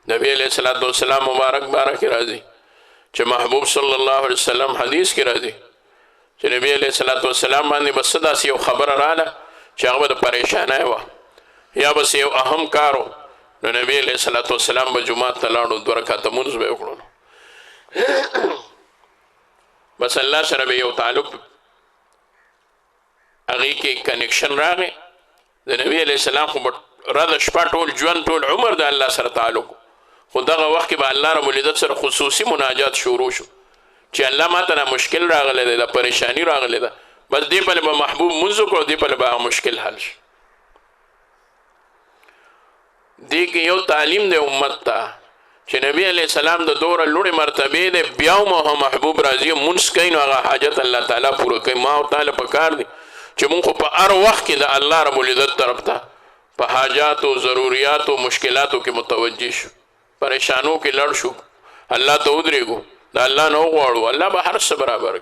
नबी अलैहिस्सलातु वस्सलाम मुबारक बारह की राजी कि महबूब सल्लल्लाहु अलैहि वसल्लम हदीस की राजी कि नबी अलैहिस्सलातु वस्सलाम बांधे बस दासी यो खबर राला कि हगह द परेशानी वा या बस यो अहम कारो न नबी अलैहिस्सलातु वस्सलाम जुमात तलाड़ो 2 रकात मुंज बे वकड़ो बस अल्लाह सर बे यो ताल्लुक अगी के कनेक्शन रागे द नबी अलैहिस्सलाम को रद शपा टोल जुन टोल उमर द अल्लाह सर ताल्लुक खुदा वक्त के बाद अल्लाह रब्बुल इज्जत सर खुसूसी मुनाजात शुरू शो कि अल्लाह माता ना मुश्किल रागले दा परेशानी रागले दा बस दे पल महबूब मुंजो को दे पल बा मुश्किल हल दे के यो तालीम दे उम्मत ता कि नबी अलैहिस्सलाम द दौर लुड़े मरतबे दे ब्याव मोह महबूब राजी मुंस कहीं आगा हाजत अल्लाह ताला पूरा कहीं माँ ताला पकार दे कि मुंको पर हर वक्त के अल्लाह रब्बुल इज्जत तरफ था पर हाजात व ज़रूरियात व मुश्किलातों के मुतवज्जी शो परेशानों के लड़ शो अल्लाह तो उधरेगो अल्लाह न गवाड़ो अल्लाह बा हर से बराबर